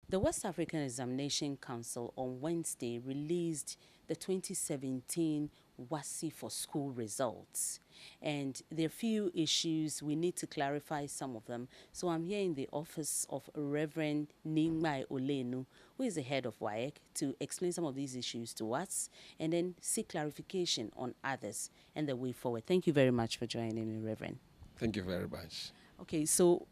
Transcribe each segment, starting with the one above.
The West African Examination Council on Wednesday released the 2017 WASSCE for school results. And there are few issues. We need to clarify some of them. So I'm here in the office of Reverend Nimai Olenu, who is the head of Waec, to explain some of these issues to us and then seek clarification on others and the way forward. Thank you very much for joining me, Reverend. Thank you very much. Okay, so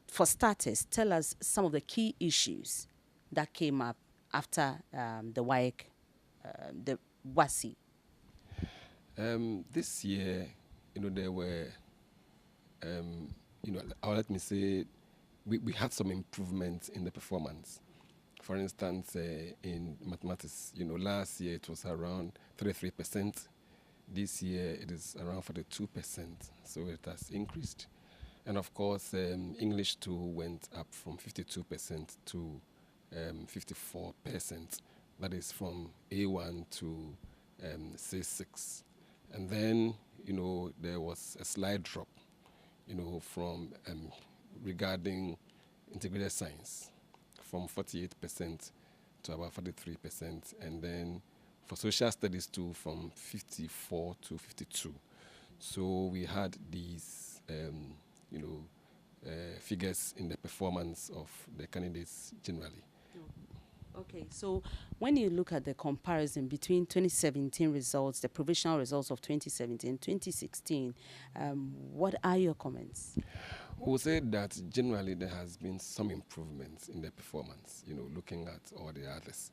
for starters, tell us some of the key issues that came up after the Waec, the WASSCE. This year, there were, or let me say, we had some improvements in the performance. For instance, in mathematics, last year it was around 33%. This year it is around 42%, so it has increased. And of course, English too went up from 52% to 54%. That is from A1 to C6. And then, there was a slight drop, from regarding integrated science from 48% to about 43%. And then for social studies too, from 54 to 52. So we had these, figures in the performance of the candidates generally. Okay, so when you look at the comparison between 2017 results, the provisional results of 2017, 2016, what are your comments? We'll say that generally there has been some improvements in the performance, looking at all the others.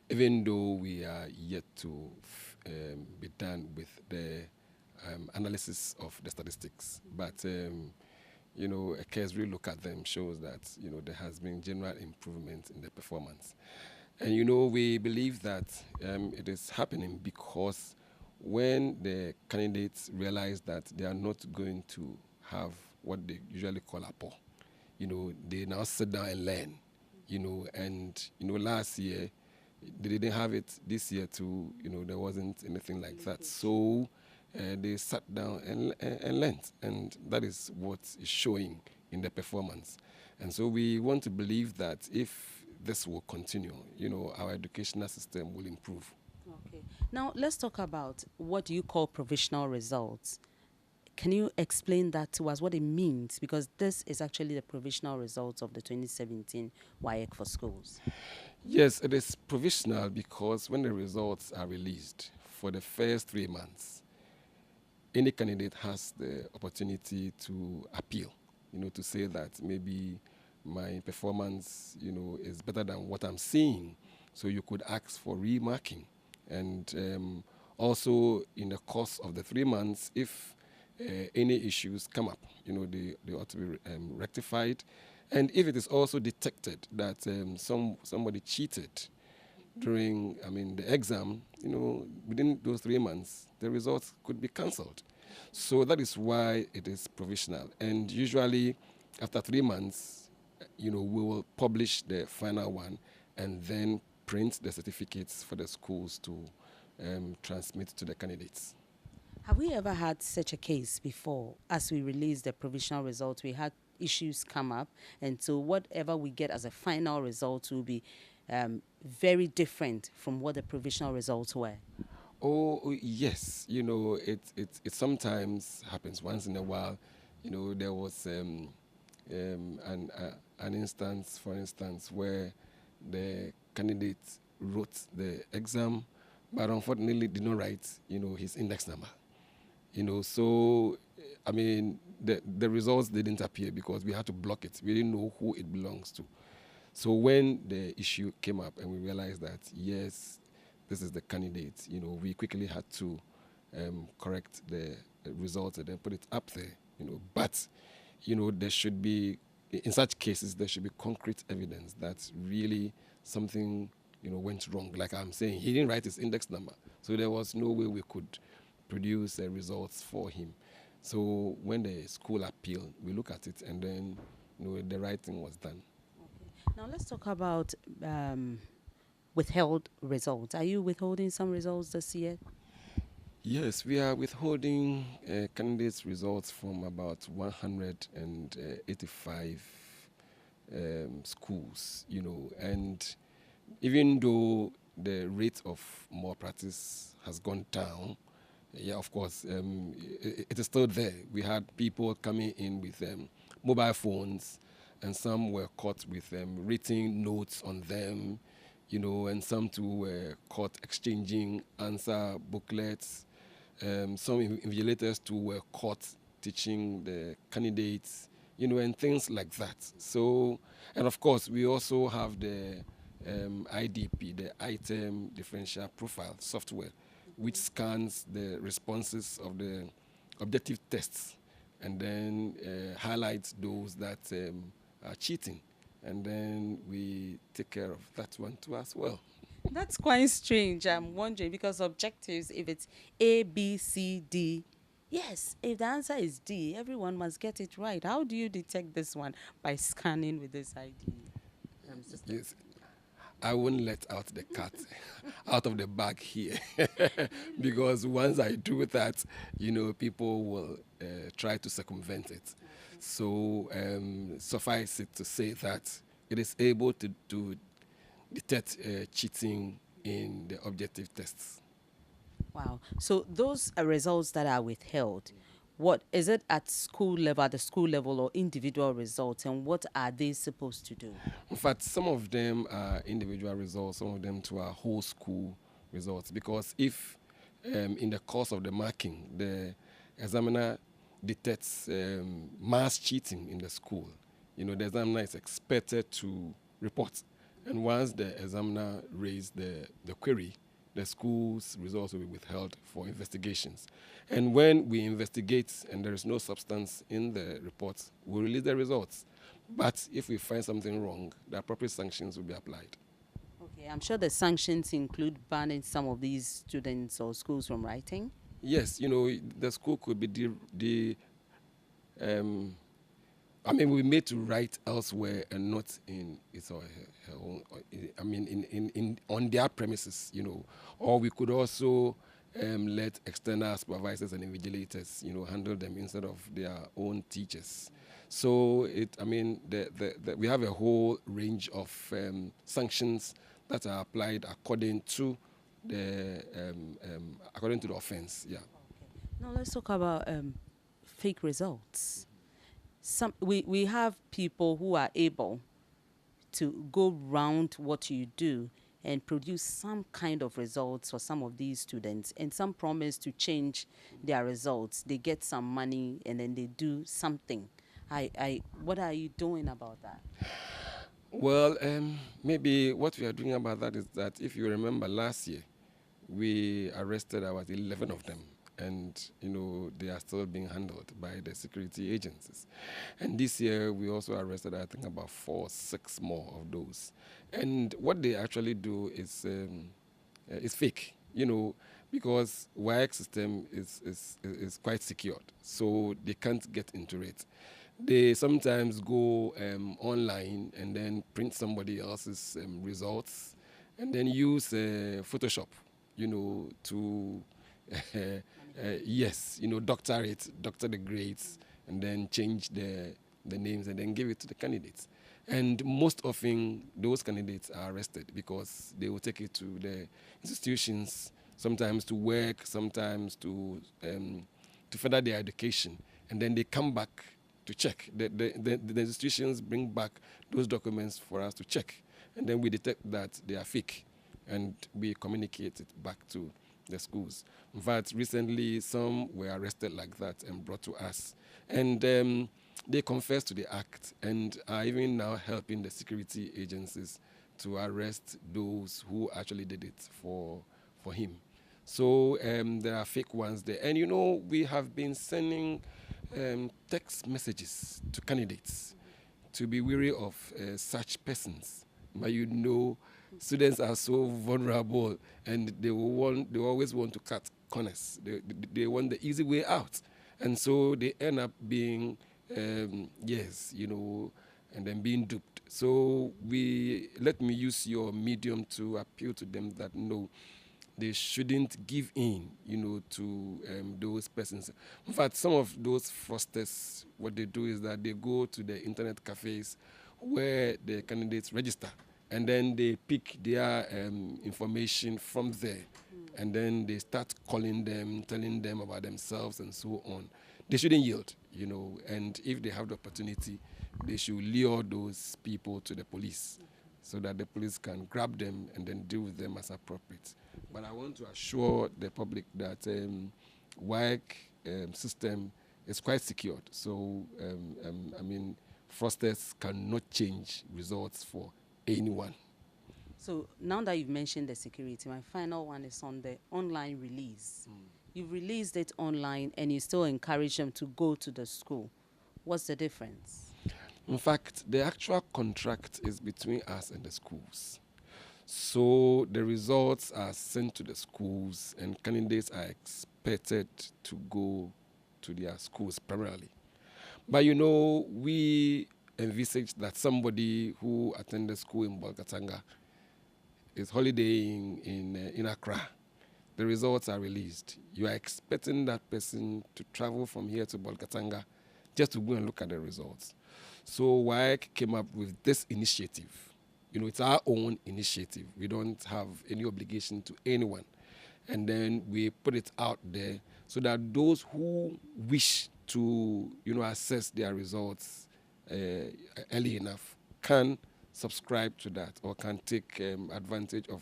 Even though we are yet to be done with the analysis of the statistics, but a cursory look at them shows that there has been general improvement in the performance. And we believe that it is happening because when the candidates realize that they are not going to have what they usually call a PO, they now sit down and learn, and last year they didn't have it. This year too, there wasn't anything like that. So they sat down and learned, and that is what is showing in the performance. And so we want to believe that if this will continue, our educational system will improve. Okay. Now let's talk about what you call provisional results. Can you explain that to us, what it means? Because this is actually the provisional results of the 2017 WAEC for schools. Yes, it is provisional because when the results are released for the first 3 months, any candidate has the opportunity to appeal, to say that maybe my performance, is better than what I'm seeing. So you could ask for remarking. And also in the course of the 3 months, if any issues come up, they ought to be rectified. And if it is also detected that somebody cheated during, the exam, within those 3 months, the results could be cancelled. So that is why it is provisional. And usually, after 3 months, we will publish the final one and then print the certificates for the schools to transmit to the candidates. Have we ever had such a case before? As we released the provisional results, we had issues come up, and so whatever we get as a final result will be very different from what the provisional results were. Oh yes, it sometimes happens once in a while. There was an instance, for instance, where the candidate wrote the exam, but unfortunately did not write, his index number. So the results didn't appear because we had to block it. We didn't know who it belongs to. So when the issue came up and we realized that yes, this is the candidate, we quickly had to correct the results and then put it up there. But there should be, in such cases, there should be concrete evidence that really something went wrong. Like I'm saying, he didn't write his index number, so there was no way we could produce results for him. So when the school appealed, we look at it and then the right thing was done. Okay. Now let's talk about withheld results. Are you withholding some results this year? Yes, we are withholding candidates' results from about 185 schools, and even though the rate of malpractice has gone down, yeah, of course, it is still there. We had people coming in with mobile phones, and some were caught with written notes on them, and some too were caught exchanging answer booklets. Some invigilators too were caught teaching the candidates, and things like that. So, and of course, we also have the IDP, the item differential profile software, which scans the responses of the objective tests and then highlights those that are cheating. And then we take care of that one too as well. That's quite strange. I'm wondering because objectives, if it's A, B, C, D, yes, if the answer is D, everyone must get it right. How do you detect this one? By scanning with this ID system? Yes, I won't let out the cat out of the bag here because once I do that, people will try to circumvent it. So suffice it to say that it is able to detect cheating in the objective tests. Wow. So those results that are withheld, what is it at school level, at the school level, or individual results, and what are they supposed to do? In fact, some of them are individual results, some of them too are whole school results. Because if in the course of the marking, the examiner detects mass cheating in the school, the examiner is expected to report. And once the examiner raised the query, the school's results will be withheld for investigations. And when we investigate and there is no substance in the report, we'll release the results. But if we find something wrong, the appropriate sanctions will be applied. Okay, I'm sure the sanctions include banning some of these students or schools from writing. Yes, the school could be we made to write elsewhere and not in its or her own. In on their premises, or we could also let external supervisors and invigilators, handle them instead of their own teachers. So we have a whole range of sanctions that are applied according to the offense. Yeah. Now let's talk about fake results. We have people who are able to go round what you do and produce some kind of results for some of these students, and some promise to change their results. They get some money and then they do something. What are you doing about that? Well, maybe what we are doing about that is that if you remember last year, we arrested about 11 of them, and they are still being handled by the security agencies. And this year we also arrested, I think, about 4 or 6 more of those. And what they actually do is fake, because Waec system is quite secured, so they can't get into it. They sometimes go online and then print somebody else's results and then use Photoshop, to doctor the grades, and then change the names and then give it to the candidates. And most often, those candidates are arrested because they will take it to the institutions, sometimes to work, sometimes to further their education, and then they come back to check. The institutions bring back those documents for us to check, and then we detect that they are fake, and we communicate it back to the schools. In fact, recently some were arrested like that and brought to us, and they confessed to the act and are even now helping the security agencies to arrest those who actually did it for him. So there are fake ones there, and we have been sending text messages to candidates to be wary of such persons. But students are so vulnerable, and they always want to cut corners. They want the easy way out, and so they end up being and then being duped. So let me use your medium to appeal to them that no, they shouldn't give in, to those persons. In fact, some of those fraudsters, what they do is that they go to the internet cafes where the candidates register, and then they pick their information from there, and then they start calling them, telling them about themselves and so on. They shouldn't yield, and if they have the opportunity, they should lure those people to the police so that the police can grab them and then deal with them as appropriate. But I want to assure the public that Waec system is quite secured. So, fraudsters cannot change results for anyone. So now that you've mentioned the security, my final one is on the online release. You've released it online and you still encourage them to go to the school. What's the difference? In fact, the actual contract is between us and the schools. So the results are sent to the schools and candidates are expected to go to their schools primarily. But we envisage that somebody who attended school in Bolgatanga is holidaying in Accra. The results are released. You are expecting that person to travel from here to Bolgatanga just to go and look at the results. So Waec came up with this initiative. It's our own initiative. We don't have any obligation to anyone. And then we put it out there so that those who wish to, assess their results early enough can subscribe to that or can take advantage of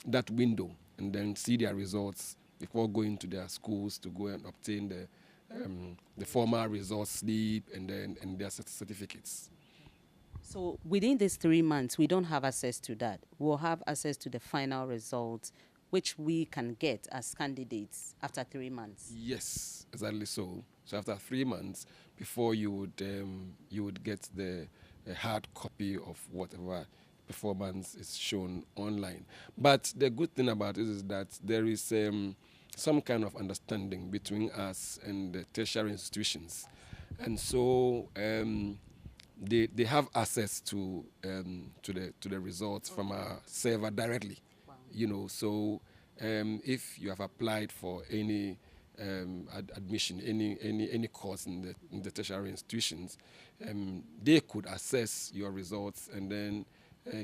that window and then see their results before going to their schools to go and obtain the formal results slip and their certificates. So within these 3 months, we don't have access to that. We'll have access to the final results, which we can get as candidates after 3 months. Yes, exactly so. So after 3 months, before you would get the hard copy of whatever performance is shown online. But the good thing about it is that there is some kind of understanding between us and the tertiary institutions, and so they have access to the results from our server directly. Wow. So if you have applied for any admission, any course in the tertiary institutions, they could assess your results and then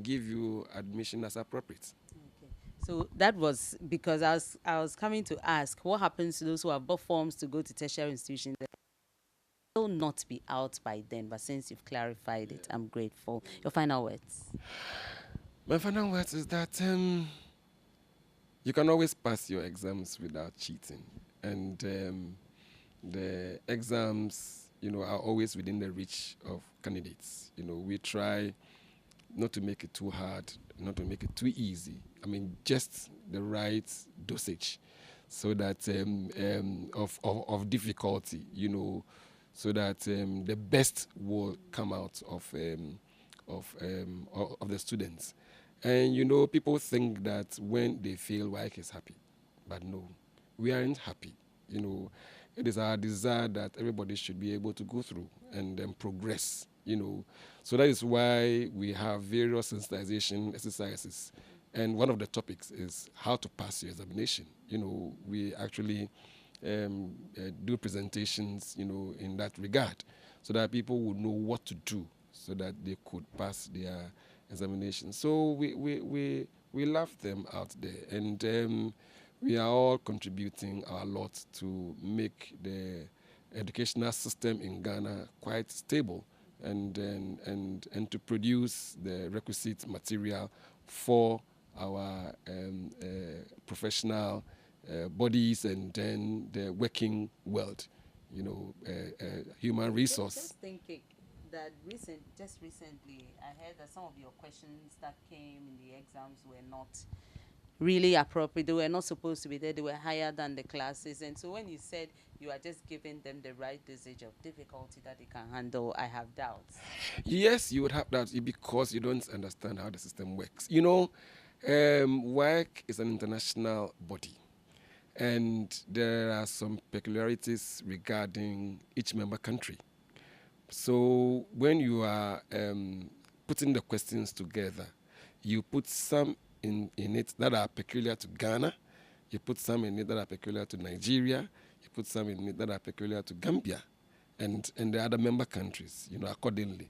give you admission as appropriate. Okay. So that was because I was coming to ask what happens to those who have bought forms to go to tertiary institutions. Will not be out by then, but since you've clarified it, I'm grateful. Your final words. My final words is that you can always pass your exams without cheating, and the exams, are always within the reach of candidates. We try not to make it too hard, not to make it too easy. Just the right dosage, so that of difficulty, so that the best will come out of the students. And people think that when they fail, Waec is happy, but no, we aren't happy. It is our desire that everybody should be able to go through and then progress. So that is why we have various sensitization exercises, and one of the topics is how to pass your examination. We actually do presentations, in that regard, so that people would know what to do so that they could pass their examination. So we love them out there, and we are all contributing our lot to make the educational system in Ghana quite stable, and to produce the requisite material for our professional bodies and then the working world, human resource. Just thinking that just recently, I heard that some of your questions that came in the exams were not really appropriate. They were not supposed to be there. They were higher than the classes. And so when you said you are just giving them the right dosage of difficulty that they can handle, I have doubts. Yes, you would have doubts because you don't understand how the system works. Waec is an international body, and there are some peculiarities regarding each member country. So when you are putting the questions together, you put some in it that are peculiar to Ghana, you put some in it that are peculiar to Nigeria, you put some in it that are peculiar to Gambia, and the other member countries, accordingly.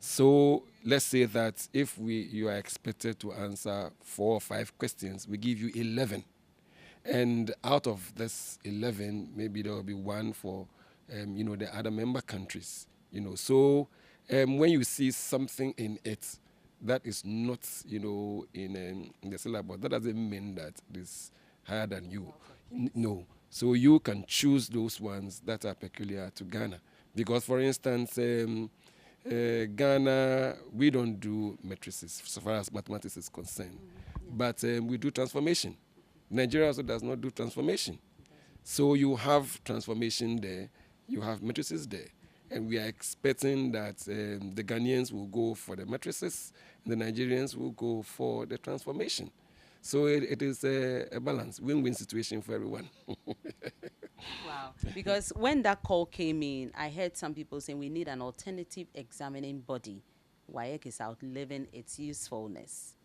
So let's say that if you are expected to answer 4 or 5 questions, we give you 11. And out of this 11, maybe there will be one for, the other member countries. So when you see something in it that is not, in the syllabus, that doesn't mean that it is higher than you. No. So you can choose those ones that are peculiar to Ghana. Because, for instance, Ghana, we don't do matrices so far as mathematics is concerned, but we do transformation. Nigeria also does not do transformation. So you have transformation there, you have matrices there, and we are expecting that the Ghanaians will go for the matrices, and the Nigerians will go for the transformation. So it is a balance, win-win situation for everyone. Wow. Because when that call came in, I heard some people saying we need an alternative examining body. WAEC is outliving its usefulness.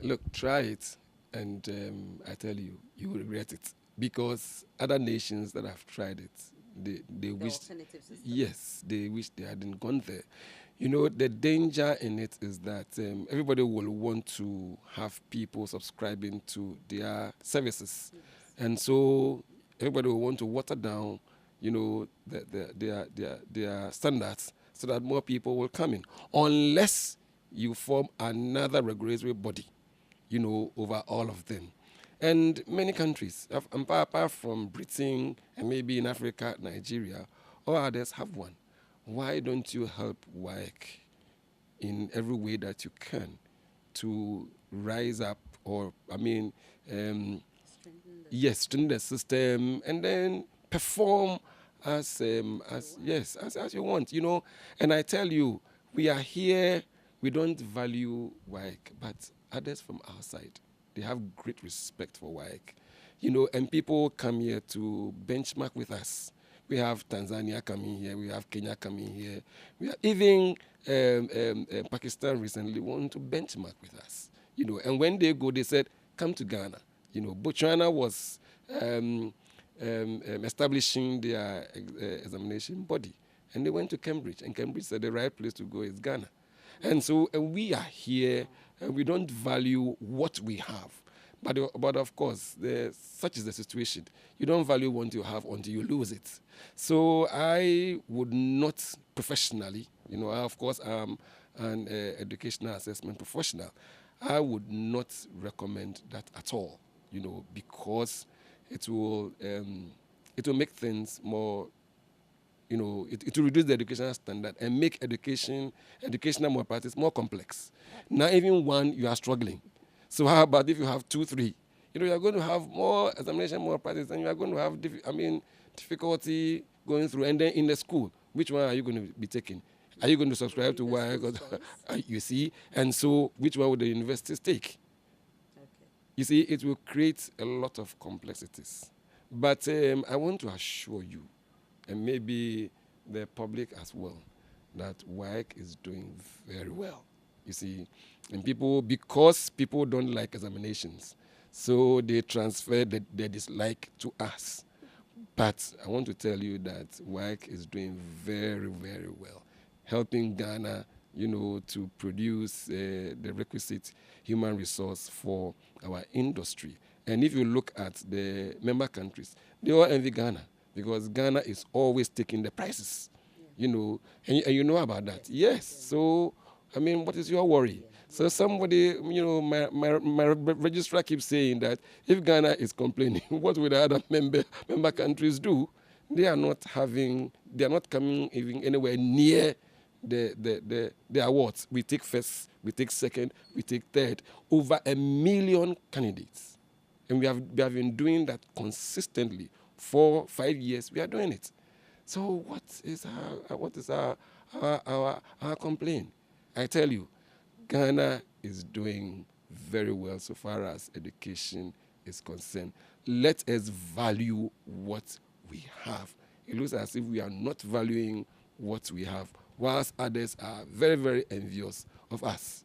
Look, try it, and I tell you, you will regret it. Because other nations that have tried it, they wish, Alternative system. yes, they wish they hadn't gone there. The danger in it is that everybody will want to have people subscribing to their services. Yes. And so everybody will want to water down, their standards so that more people will come in. Unless you form another regulatory body, over all of them. And many countries, apart from Britain and maybe in Africa, Nigeria, all others have one. Why don't you help Waec in every way that you can to rise up or, strengthen the system and then perform as you want, And I tell you, we are here, we don't value Waec, but others from outside, they have great respect for Waec, and people come here to benchmark with us. We have Tanzania coming here, we have Kenya coming here, we have even Pakistan recently want to benchmark with us, and when they go, they said, come to Ghana. Botswana was establishing their examination body, and they went to Cambridge, and Cambridge said the right place to go is Ghana. And so we are here, and we don't value what we have. But of course, such is the situation. You don't value what you have until you lose it. So I would not professionally, of course, I'm an educational assessment professional. I would not recommend that at all, because it will make things more, it will reduce the educational standard and make educational malpractice more complex. Now, even one, you are struggling. So how about if you have 2, 3? You are going to have more examination, more practice, and you are going to have, difficulty going through. And then in the school, which one are you going to be taking? Are you going to subscribe to Waec? You see? And so which one would the universities take? Okay. You see, it will create a lot of complexities. But I want to assure you, and maybe the public as well, that Waec is doing very well. You see, and because people don't like examinations, so they transfer their dislike to us. But I want to tell you that Waec is doing very, very well, helping Ghana, to produce the requisite human resource for our industry. And if you look at the member countries, they all envy Ghana because Ghana is always taking the prices, and you know about that. Yes. So, what is your worry? So somebody, my registrar keeps saying that if Ghana is complaining, what will the other member countries do? They are not coming even anywhere near the awards. We take first, we take second, we take third. Over 1 million candidates. And we have been doing that consistently for 5 years. We are doing it. So what is our complaint? I tell you, Ghana is doing very well so far as education is concerned. Let us value what we have. It looks as if we are not valuing what we have, whilst others are very, very envious of us.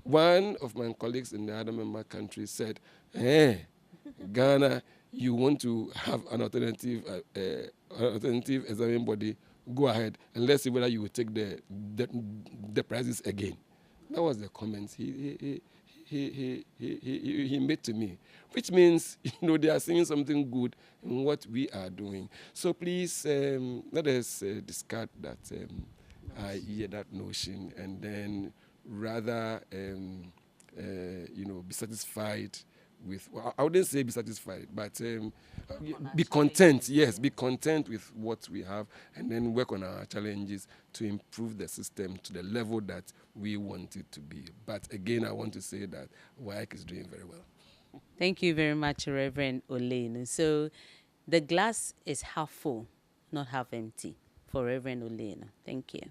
One of my colleagues in the other member country said, Ghana, you want to have an alternative examining body, go ahead and let's see whether you will take the prizes again. That was the comments he made to me, which means they are saying something good in what we are doing. So please let us discard that that notion, and then rather be satisfied with. Well, I wouldn't say be satisfied, but be content. Yes, be content with what we have, and then work on our challenges to improve the system to the level that we want it to be. But again, I want to say that Waec is doing very well. Thank you very much, Reverend Olenu. So the glass is half full, not half empty, for Reverend Olenu. Thank you.